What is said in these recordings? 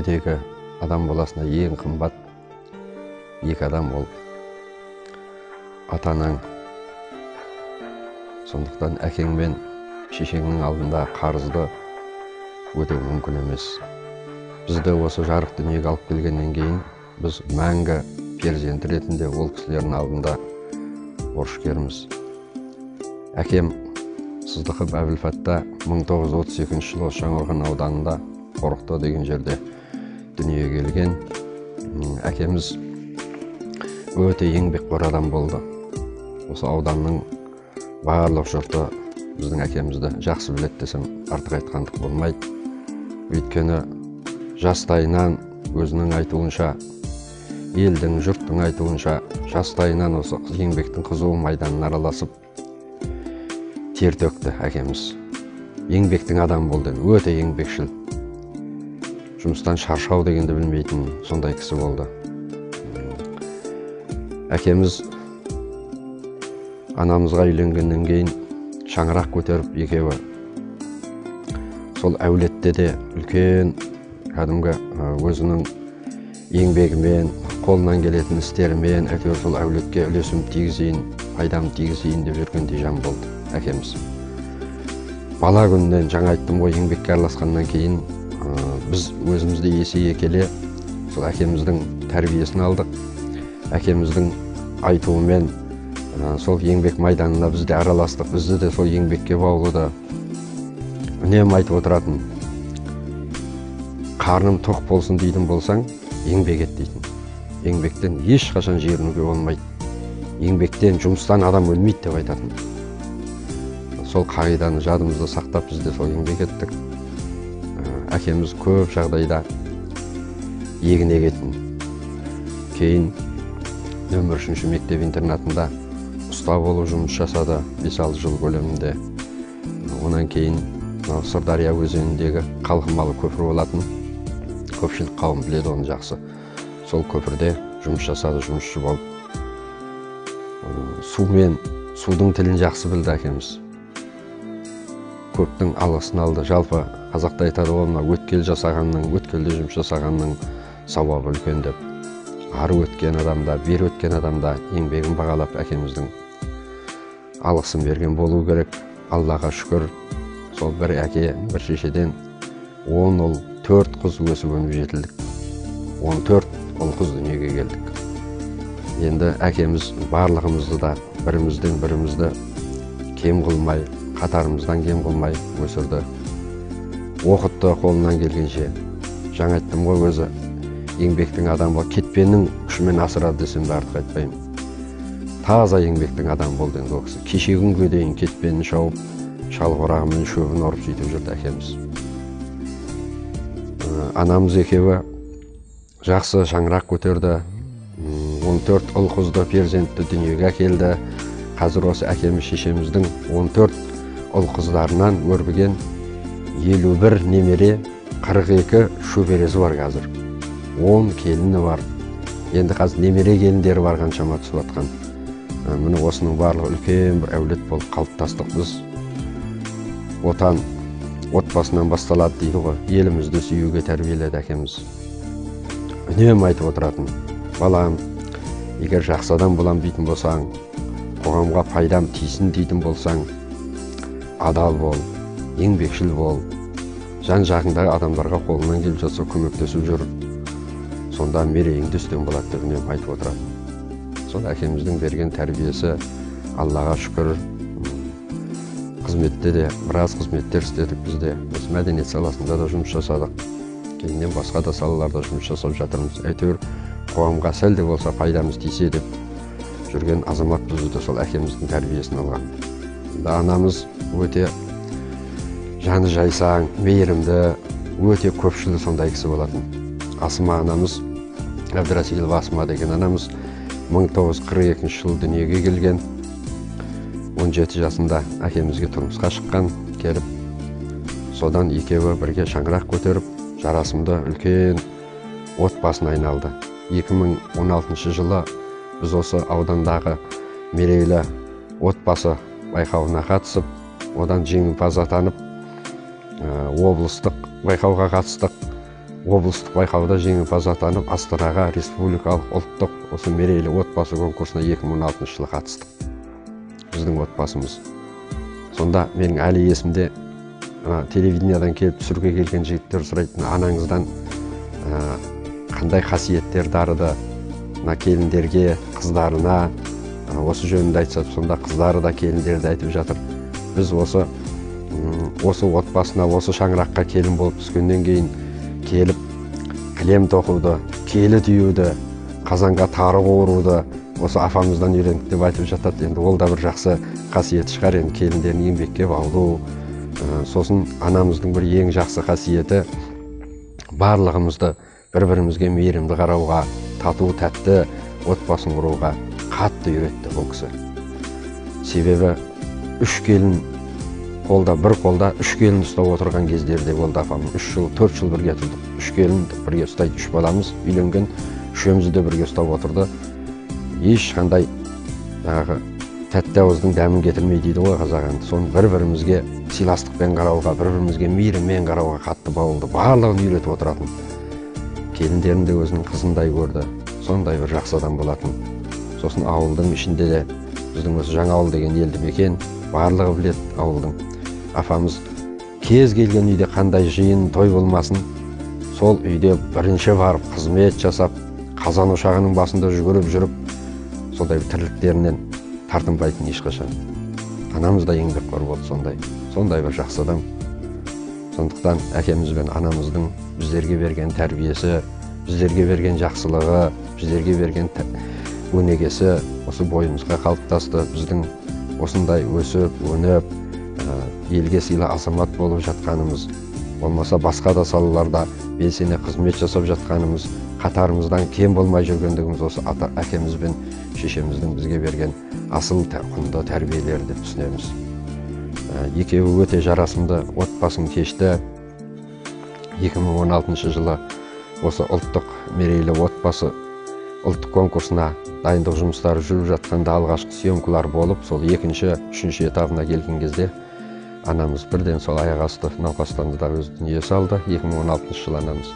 дүниедегі адам баласына ең қымбат екі адам ол ата-анаң. Сондықтан әкең мен шешеңнің алдында қарызды өтеу мүмкін емес. Бізді осы жарық дүниеге алып келгеннен кейін біз мәңгі перзент ретінде ол кісілердің алдында борышкерміз. Әкем Сыздықов Әбілфатта 1932 жылы Жаңақорған ауданында Қорықты деген жерде дүниеге келген. Әкеміз өте еңбекқор адам болды. Осы ауданның барлық жұрты біздің әкемізді жақсы біледі десем артық айтқандық болмайды. Өйткені жастайынан өзінің айтуынша, елдің, жұрттың айтуынша, жастайынан осы еңбектің қызу майданына араласып тер төкті әкеміз. Еңбектің адам болды, өте еңбекшіл. Жұмыстан шаршау дегенді білмейтін сондай кісі болды. Әкеміз анамызға үйленгеннен кейін шаңырақ көтеріп екеуі сол әулетте де үлкен кәдімгі өзінің еңбегімен, қолынан келетін істерімен әйтеуір сол әулетке үлесім тигізейін, пайдам тигізейін деп жүргендей жан болды әкеміз. Бала күннен жаңа айттым ғой, еңбекке араласқаннан кейін біз өзімізді есейе келе сол әкеміздің тәрбиесін алдық. Әкеміздің айтуымен сол еңбек майданына біз де араластық. Бізді де сол еңбекке баулыды. Үнемі айтып отыратын, қарным тоқ болсын дейтін болсаң, еңбек ет дейтін. Еңбектен ешқашан жерінуге болмайды. Еңбектен, жұмыстан адам өлмейді деп айтатын. Сол қағиданы жадымызда сақтап біз де сол еңбек еттік. Әкеміз көп жағдайда егін егетін. Кейін нөмір 3 мектеп интернатында ұста болып жұмыс жасады 5-6 жыл көлемінде. Онан кейін Сырдария өзеніндегі қалқымалы көпір болатын. Көпшілік қауым біледі оны жақсы. Сол көпірде жұмыс жасады, жұмысшы болып. Судың тілін жақсы білді әкеміз. Көптің алғысын алды. Жалпы қазақта айтады ғой, өткел жасағанның, өткелде жұмыс жасағанның сауабы үлкен деп. Ары өткен адамда, бері өткен адамда еңбегін бағалап әкеміздің алғысын берген болу керек. Аллаға шүкір, сол бір әке, бір шешеден 10 ұл, 4 қыз өсіп өніп жетілдік. 14 ұл қыз дүниеге келдік. Енді әкеміз барлығымызды да бірімізден бірімізді кем қылмай, қатарымыздан кем қылмай өсірді. Оқытты қолынан келгенше. Жаңа айттым ғой, өзі еңбектің адамы, кетпеннің күшімен асырады десем де артық айтпаймын. Таза еңбектің адам болды енді ол кісі. Кеше күнге дейін кетпенін шауып, шалқорағымен шөбін ұрып сөйтіп жүрді әкеміз. Анамыз екеуі жақсы шаңырақ көтерді. 14 ұл қызды перзентті дүниеге әкелді. Қазір осы әкеміз шешеміздің 14 ұл қыздарынан өрбіген 51 немере, 42 шөбересі бар қазір. 10 келіні бар. Енді қазір немере келіндері бар қаншама түсіп атқан. Міне осының барлығы үлкен бір әулет болып қалыптастық біз. Отан отбасынан басталады дейді ғой. Елімізді сүюге тәрбиеледі әкеміз. Үнемі айтып отыратын, балам, егер жақсы адам болам дейтін болсаң, қоғамға пайдам тисін дейтін болсаң, адал бол, еңбекшіл бол, жан-жағыңдағы адамдарға қолынан келіп жатса көмектесіп жүр. Сонда мерейіңді үстем болады деп үнемі айтып отыратын. Сол әкеміздің берген тәрбиесі, Аллаға шүкір, қызметте де біраз қызметтер істедік бізде. Біз мәдениет саласында да жұмыс жасадық. Кейіннен басқа да салаларда жұмыс жасап жатырмыз. Әйтеуір қоғамға сәл де болса пайдамыз тисе деп жүрген азамат бізді сол әкеміздің тәрбиесін алған. Анамыз өте жаны жайсаң, мейірімді, өте көпшілі сондай кісі болатын. Асма анамыз, Әбдірасилова Асма деген анамыз 1942 жылы дүниеге келген. 17 жасында әкемізге тұрмысқа шыққан, келіп, содан екеуі бірге шаңырақ көтеріп, жарасымды үлкен отбасын айналды. 2016 жылы біз осы аудандағы мерейлі отбасы байқауына қатысып, одан жеңімпаз атанып, облыстық байқауға қатыстық. облыстық байқауда жеңімпаз атанып, Астанаға республикалық ұлттық осы мерейлі отбасы конкурсына 2016 жылы қатыстық. Біздің отбасымыз. Сонда менің әлі есімде телевидениедан келіп түсіруге келген жігіттер сұрайтын, анаңыздан қандай қасиеттер дарыды келіндерге, қыздарына, осы жөнінде айтса, сонда қыздары да келіндерді айтып жатыр. Біз осы отбасына, осы шаңыраққа келін болып түскеннен кейін келіп кілем тоқуды, келі түйуді, қазанға тары қуыруды осы апамыздан үйрендік деп айтып жатады. Енді ол да бір жақсы қасиет шығар, енді келіндерін еңбекке баулу. Сосын анамыздың бір ең жақсы қасиеті барлығымызды бір-бірімізге мейірімді қарауға, тату тәтті отбасын құруға қатты үйретті бұл кісі. Себебі бір қолда үш келін ұстап отырған кездерде болды апамыз. 4 жыл бірге тұрдық. 3 келін бірге ұстайды, 3 баламыз үйленген, үшеумізді де бірге ұстап отырды. Ешқандай тәтті ауыздың дәмін кетірмей дейді ғой қазақ енді. Соны бір-бірімізге сыйластықпен қарауға, бір-бірімізге мейіріммен қарауға қатты баулды. Барлығын үйретіп отыратын. Келіндерін де өзінің қызындай көрді. Сондай бір жақсы адам болатын. Сосын ауылдың ішінде де біздің осы Жаңаауыл деген елді мекен барлығы біледі ауылдың. Апамыз кез келген үйде қандай жиын, той болмасын, сол үйде бірінші барып қызмет жасап, қазан ошағының басында жүгіріп жүріп, сондай бір тірліктерінен тартынбайтын ешқашан. Анамыз да еңбекқор болды сондай бір жақсы адам. Сондықтан әкеміз бен анамыздың біздерге берген тәрбиесі, біздерге берген жақсылығы, біздерге берген өнегесі осы бойымызға қалыптасты. Біздің осындай өсіп, өніп, елге сыйлы азамат болып жатқанымыз, болмаса басқа да салаларда белсене қызмет жасап жатқанымыз, қатарымыздан кем болмай жүргендігіміз осы әкеміз бен шешеміздің бізге берген асыл құнды тәрбиелері деп түсінеміз. Екеуі өте жарасымды отбасын кешті. 2016 жылы осы ұлттық мерейлі отбасы ұлттық конкурсына дайындық жұмыстары жүріп жатқанда алғашқы съемкалар болып, сол 2-3 этабына келген кезде анамыз бірден сол аяқ асты науқастанды да өз дүние салды. 2016 жылы анамыз.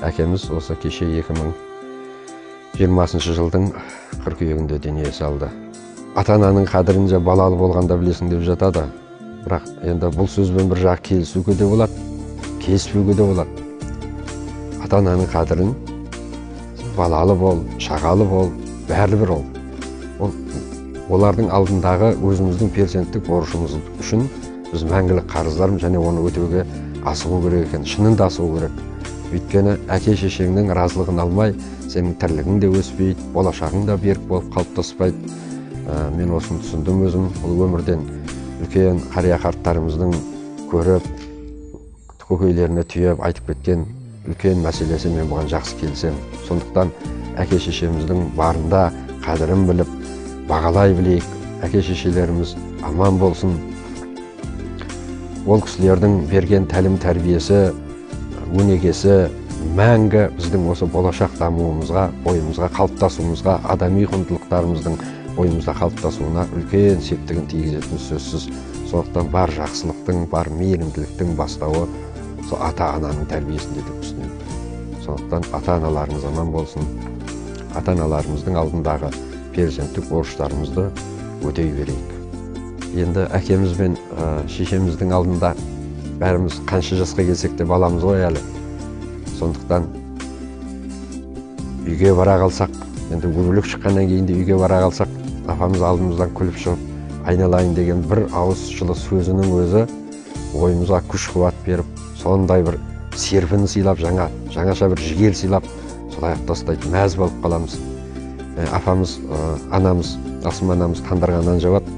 Әкеміз осы кеше 2020 жылдың қыркүйегінде дүние салды. Ата-ананың қадірін же балалы болғанда білесің деп жатады. Бірақ енді бұл сөзбен бір жақ келісуге де болады, келіспеуге де болады. Ата-ананың қадірін балалы бол, шағалы бол, бәрі ол. Олардың алдындағы өзіміздің перзенттік борышымыз үшін біз мәңгілік қарыздармыз және оны өтеуге асығу керек екен, шынында асығу керек. Өйткені әке шешеңнің разылығын алмай, сенің тірлігің де өспейді, болашағың да берік болып қалыптаспайды. Мен осыны түсіндім өзім. Бұл өмірден үлкен қария қарттарымыздың көріп, көкейлеріне түйіп айтып кеткен үлкен мәселесі, мен бұған жақсы келсем. Сондықтан әке шешеміздің барында қадірін біліп, бағалай білейік. Әке шешелеріміз аман болсын. Ол кісілердің берген тәлім тәрбиесі, өнегесі мәңгі біздің осы болашақ дамуымызға, бойымызға қалыптасуымызға, адами құндылықтарымыздың бойымызда қалыптасуына үлкен септігін тигізетін сөзсіз. Сондықтан бар жақсылықтың, бар мейірімділіктің бастауы сол ата-ананың тәрбиесінде деп түсінемін. Сондықтан ата-аналарымыз аман болсын. Ата-аналарымыздың алдындағы перзенттік борыштарымызды өтей берейік. Енді әкеміз бен шешеміздің алдында бәріміз қанша жасқа келсек те баламыз ғой әлі. Сондықтан үйге бара қалсақ, енді өлік шыққаннан кейін де үйге бара қалсақ, апамыз алдымыздан күліп шығып, айналайын деген бір ауыз жылы сөзінің өзі ойымызға күш қуат беріп, сондай бір серпін сыйлап, жаңаша бір жігер сыйлап, солай тастайды, мәз болып қаламыз. Апамыз, анамыз, Асым анамыз тандырған нан жабады.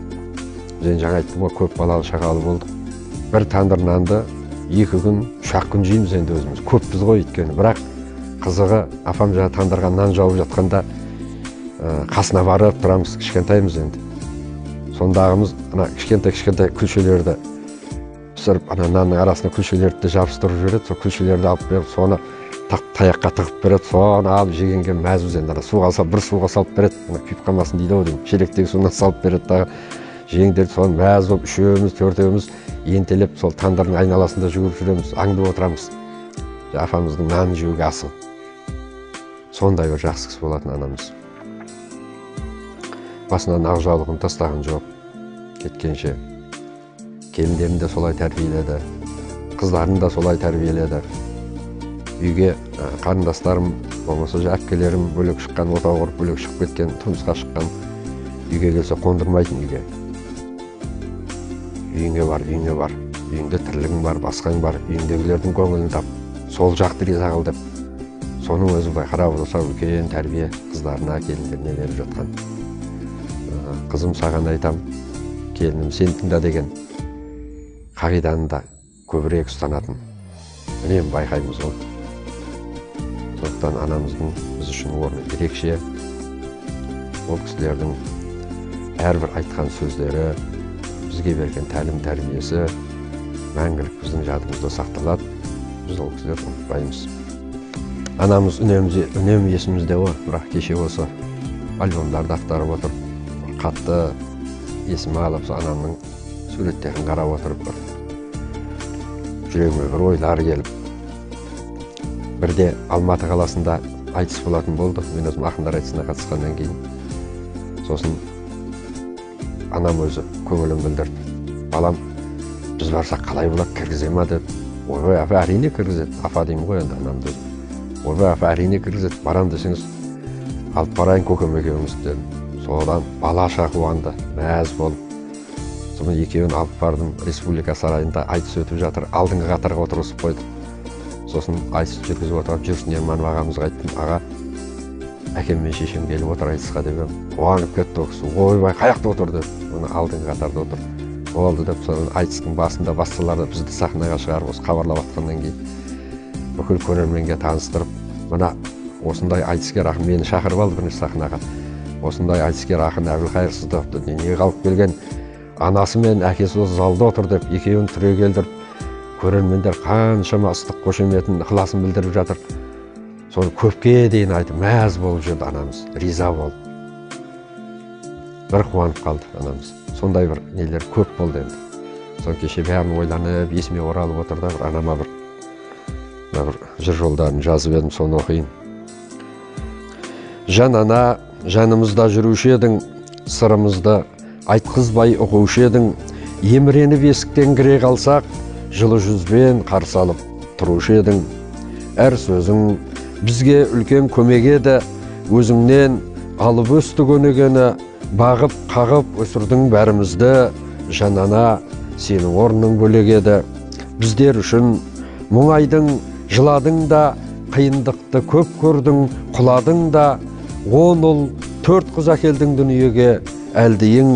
Жаңа айттым ғой, көп балалы шағалы болдық. Бір тандыр нанды 2 күн, 3 күн жейміз енді өзіміз. Көппіз ғой өйткені. Бірақ қызығы, апам жаңа тандырған нан жауып жатқанда қасына барып тұрамыз, кішкентаймыз енді. Сондағымыз кішкентай күлшелерді пісіріп, нанның арасына күлшелерді жабыстырып жібереді. Сол күлшелерді алып беріп, соны таяққа тығып береді. Соны алып жегенге мәзбіз енді. Бір суға салып береді. Күйіп қалмасын дейді ау деймін. Шелектегі суынан салып береді. Жеңдерді соны мәз болып, 3-4-еуміз ентелеп сол тандырдың айналасында жүгіріп жүреміз, аңдып отырамыз. апамыздың нан жеуге асың. Сондай бір жақсы кісі болатын анамыз. Басынан ақ жаулығын тастаған жоқ. Кеткенше келіндерін де солай тәрбиеледі, қыздарын да солай тәрбиеледі. Үйге қарындастарым, болмаса әпкелерім бөлек шыққан, отау құрып бөлек шығып кеткен, тұрмысқа шыққан, үйге келсе қондырмайтын үйге. Үйіңе бар, үйіңде тірлігің бар, басқаң бар, үйіңдегілердің көңілін тап, сол жақты риза қыл деп. Соның өзі былай қарап отырса үлкен тәрбие қыздарына, келіндеріне беріп жатқан. Қызым, саған айтам, келінім, сен тыңда деген қағиданы да көбірек ұстанатын. Үнемі байқаймыз ғой. Сондықтан анамыздың біз үшін орны ерекше. Ол кісілердің әрбір айтқан сөздері, бізге берген тәлім тәрбиесі мәңгілік біздің жадымызда сақталады. Біз ол кісілерді ұмытпаймыз. Анамыз үнемі есімізде ғой, бірақ кеше осы альбомдарды ақтарып отырып, қатты есіме алып, анамның суреттерін қарап отырып, жүрегіме бір ойлар келіп, бірде Алматы қаласында айтыс болатын болды. Мен өзім ақындар айтысына қатысқаннан кейін. Сосын анам өзі көңілін білдірді. Балам, біз барсақ қалай болады, кіргізе ма деп. Ойбай, апа, әрине кіргізеді. Апа деймін ғой енді анамды. Ойбай, апа, әрине кіргізеді. Барам десеңіз, алып барайын көкем екеуіңіз дедім. Содан балаша қуанды, мәз болып. Соны екеуін алып бардым, республика сарайында айтыс өтіп жатыр, алдыңғы қатарға отырғызып қойдық. Сосын айтыс жүргізіп отырып, Жүрсін Ерманов ағамызға айттым, аға, әкем мен шешем келіп отыр айтысқа деп едім. Қуанып кетті ол кісі. Ойбай, қаяқта отыр деп, оны алдыңғы қатарда отыр. Болды деп, соны айтыстың басында бастыларды бізді сахнаға шығарып, осы хабарлап атқаннан кейін бүкіл көрерменге таныстырып, мына осындай айтыскер ақын мені шақырып алды бірінші сахнаға. Осындай айтыскер ақын Әбілқайыр Сыздықовты дүниеге алып келген анасы мен әкесі осы залда отыр деп, екеуін түрегелдіріп, көрермендер қаншама ыстық қошеметін, ықыласын білдіріп жатыр. Соны көпке дейін айтып, мәз болып жүрді анамыз, риза болды. Бір қуанып қалды анамыз. Сондай бір нелер көп болды енді. Сон кеше бәрін ойланып, есіме оралып отырды, бір анама бір жыр жолдарын жазып едім, соны оқиын. Жан ана, жанымызда жүруші едің, сырымызды айтқызбай ұғушы едің, еміреніп есіктен кіре қалсақ, жылы жүзбен қарсы алып тұрушы едің. Әр сөзің бізге үлкен көмек еді, өзіңнен алып өсті көнегені, бағып қағып өсірдің бәрімізді, жанана сенің орның бөлек еді. Біздер үшін мұңайдың, жыладың да, қиындықты көп көрдің, құладың да, 10 ұл, 4 қыз әкелдің дүниеге, әлдейің,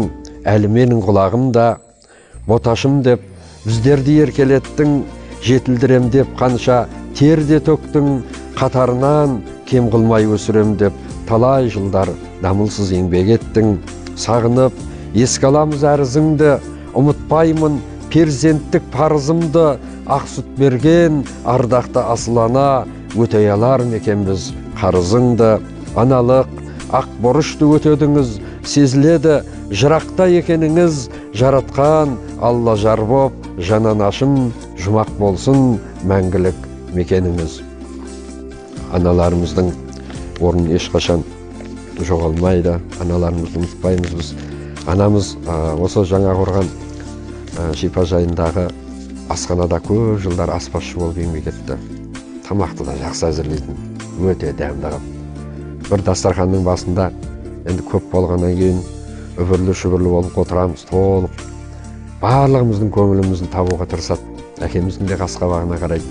әлі менің құлағым да, боташым деп, біздерді еркелеттің, жетілдірем деп қанша терде төктің, қатарынан кем қылмай өсірем деп, талай жылдар дамылсыз еңбек еттің. Сағынып, еске аламыз әрізіңді, ұмытпаймын перзенттік парызымды, ақ сүт берген ардақты асыл ана, өтей алар мекенбіз қарызыңды. Аналық, ақ борышты өтедіңіз, сезіледі жырақта екеніңіз, жаратқан Алла жар боп, жананашым жұмақ болсын мәңгілік мекеніңіз. Аналарымыздың орны ешқашан жоғалмайды, аналарымызды ұмытпаймыз біз. Анамыз осы Жаңақорған шипажайындағы асханада көп жылдар аспазшы болып еңбек етті. Тамақты да жақсы әзірлейтін, өте дәмді қып. Бір дастарханның басында енді көп болғаннан кейін үбірлі-шүбірлі болып отырамыз, толық. Барлығымыздың көңілімізді табуға тырысады. Әкеміздің де қас қабағына қарайды.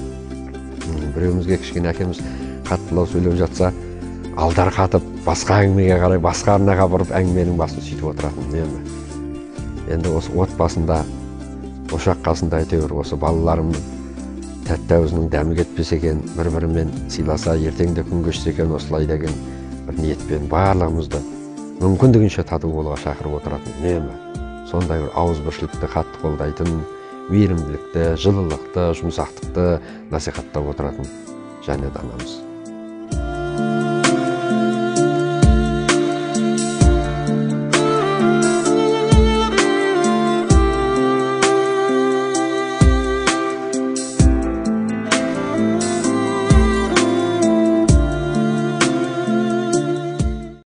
Біреуімізге кішкене әкеміз қаттылау сөйлеп жатса, алдар қатып, басқа әңгімеге қарай, басқа арнаға бұрып әңгіменің басын сөйтіп отыратын. Енді осы отбасында, ошақ қасында әйтеуір осы балаларымның тәтті аузының дәмі кетпесе екен, бір-бірімен сыйласа, ертеңде күн кешсе екен осылай деген бір ниетпен барлығымызды мүмкіндігінше тату болуға шақырып отыратын. Сондай бір ауызбіршілікті қатты қолдайтын, мейірімділікті, жылылықты, жұмсақтықты насихаттап отыратын және анамыз.